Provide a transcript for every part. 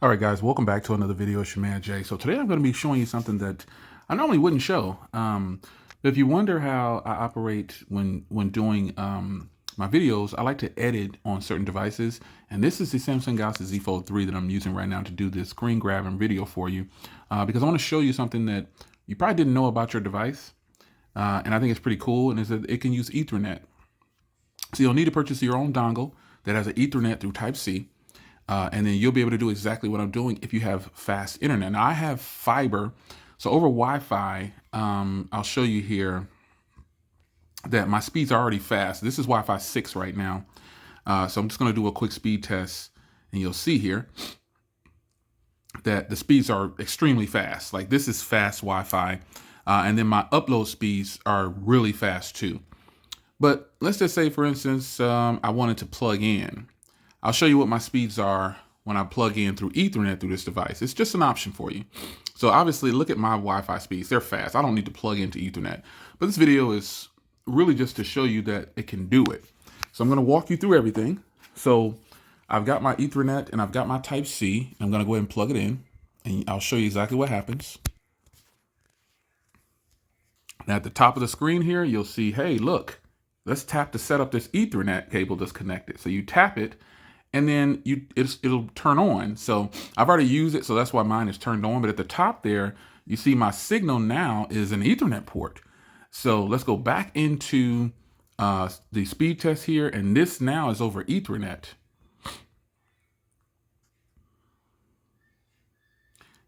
All right, guys, welcome back to another video. It's your man Jay. So today I'm going to be showing you something that I normally wouldn't show. If you wonder how I operate when doing my videos, I like to edit on certain devices. And this is the Samsung Galaxy Z Fold 3 that I'm using right now to do this screen grabbing video for you. Because I want to show you something that you probably didn't know about your device. And I think it's pretty cool. And is that it can use Ethernet. So you'll need to purchase your own dongle that has an Ethernet through Type-C. And then you'll be able to do exactly what I'm doing if you have fast internet. Now I have fiber, so over Wi-Fi, I'll show you here that my speeds are already fast. This is Wi-Fi 6 right now. So I'm just gonna do a quick speed test and you'll see here that the speeds are extremely fast. Like this is fast Wi-Fi. And then my upload speeds are really fast too. But let's just say, for instance, I wanted to plug in. I'll show you what my speeds are when I plug in through Ethernet through this device. It's just an option for you. So obviously look at my Wi-Fi speeds. They're fast. I don't need to plug into Ethernet. But this video is really just to show you that it can do it. So I'm going to walk you through everything. So I've got my Ethernet and I've got my Type-C. I'm going to go ahead and plug it in and I'll show you exactly what happens. Now at the top of the screen here, you'll see, hey, look, let's tap to set up this Ethernet cable that's connected. So you tap it, and then it'll turn on. So I've already used it, so that's why mine is turned on. But at the top there, you see my signal now is an Ethernet port. So let's go back into the speed test here, and this now is over Ethernet.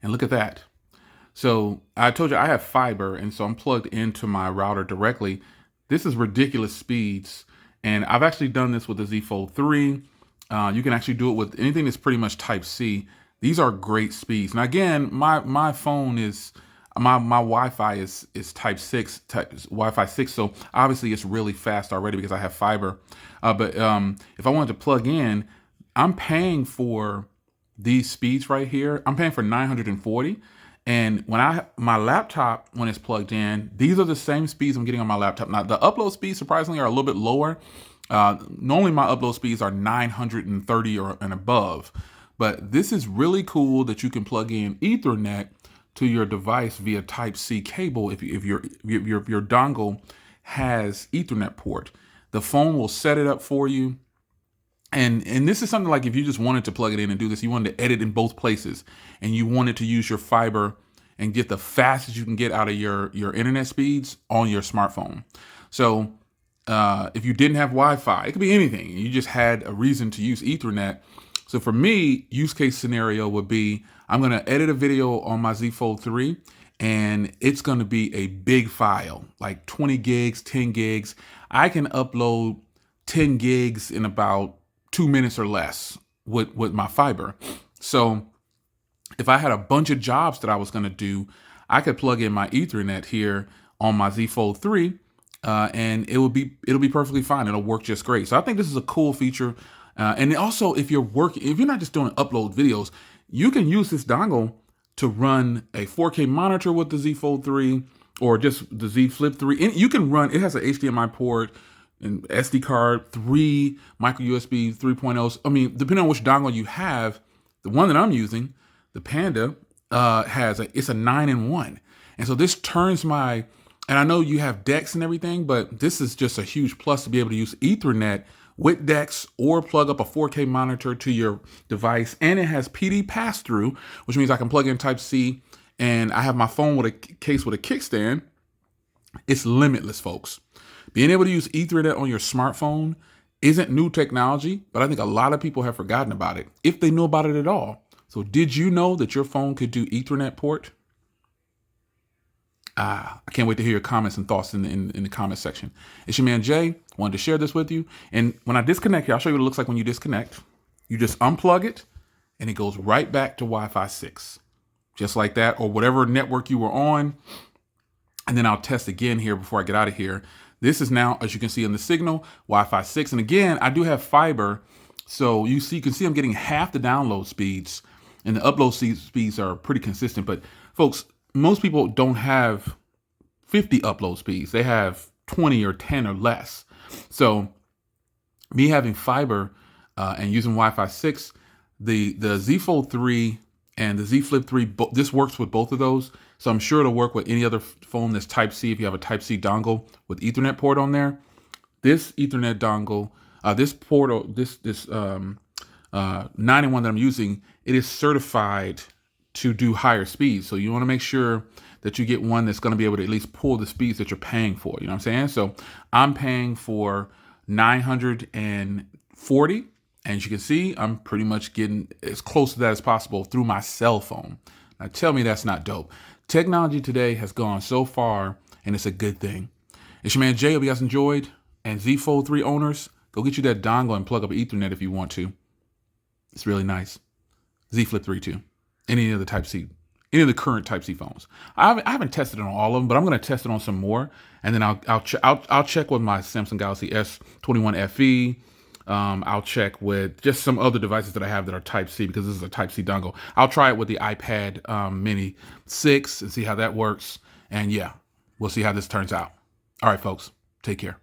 And look at that. So I told you I have fiber, and so I'm plugged into my router directly. This is ridiculous speeds, and I've actually done this with the Z Fold 3. You can actually do it with anything that's pretty much Type-C. These are great speeds. Now again, my phone is my Wi-Fi is Type 6, Wi-Fi 6, so obviously it's really fast already because I have fiber. But if I wanted to plug in, I'm paying for these speeds right here. I'm paying for 940. And when my laptop, when it's plugged in, these are the same speeds I'm getting on my laptop. Now the upload speeds surprisingly are a little bit lower. Normally my upload speeds are 930 and above, but this is really cool that you can plug in Ethernet to your device via Type-C cable. If your dongle has Ethernet port, the phone will set it up for you. And this is something like if you just wanted to plug it in and do this, you wanted to edit in both places and you wanted to use your fiber and get the fastest you can get out of your internet speeds on your smartphone. So if you didn't have Wi-Fi, it could be anything. You just had a reason to use Ethernet. So for me, use case scenario would be, I'm going to edit a video on my Z Fold 3 and it's going to be a big file, like 20 gigs, 10 gigs. I can upload 10 gigs in about 2 minutes or less with my fiber. So if I had a bunch of jobs that I was going to do, I could plug in my Ethernet here on my Z Fold 3. And it'll be perfectly fine. It'll work just great. So I think this is a cool feature. And also, if you're not just doing upload videos, you can use this dongle to run a 4K monitor with the Z Fold 3 or just the Z Flip 3. And you can run, it has an HDMI port and SD card, 3 micro USB 3.0s. I mean, depending on which dongle you have, the one that I'm using, the Panda, it's a 9-in-1. And so this turns and I know you have DeX and everything, but this is just a huge plus to be able to use Ethernet with DeX or plug up a 4K monitor to your device. And it has PD pass-through, which means I can plug in Type-C and I have my phone with a case with a kickstand. It's limitless, folks. Being able to use Ethernet on your smartphone isn't new technology, but I think a lot of people have forgotten about it, if they know about it at all. So did you know that your phone could do Ethernet port? I can't wait to hear your comments and thoughts in the comment section. It's your man Jay. Wanted to share this with you. And when I disconnect here, I'll show you what it looks like when you disconnect. You just unplug it and it goes right back to Wi-Fi 6. Just like that, or whatever network you were on. And then I'll test again here before I get out of here. This is now, as you can see in the signal, Wi-Fi 6. And again, I do have fiber. So you can see I'm getting half the download speeds and the upload speeds are pretty consistent. But folks, most people don't have 50 upload speeds. They have 20 or 10 or less. So me having fiber and using Wi-Fi 6, the Z Fold 3 And the Z Flip 3, this works with both of those. So I'm sure it'll work with any other phone that's Type-C if you have a Type-C dongle with Ethernet port on there. This Ethernet dongle, this port, this 91 that I'm using, it is certified to do higher speeds. So you want to make sure that you get one that's going to be able to at least pull the speeds that you're paying for. You know what I'm saying? So I'm paying for 940. And as you can see, I'm pretty much getting as close to that as possible through my cell phone. Now tell me that's not dope. Technology today has gone so far, and it's a good thing. It's your man Jay. Hope you guys enjoyed. And Z Fold 3 owners, go get you that dongle and plug up Ethernet if you want to. It's really nice. Z Flip 3 too. Any of the Type-C, any of the current Type-C phones. I haven't tested it on all of them, but I'm going to test it on some more, and then I'll check with my Samsung Galaxy S21 FE. I'll check with just some other devices that I have that are Type-C, because this is a Type-C dongle. I'll try it with the iPad Mini 6 and see how that works. And yeah, we'll see how this turns out. All right, folks, take care.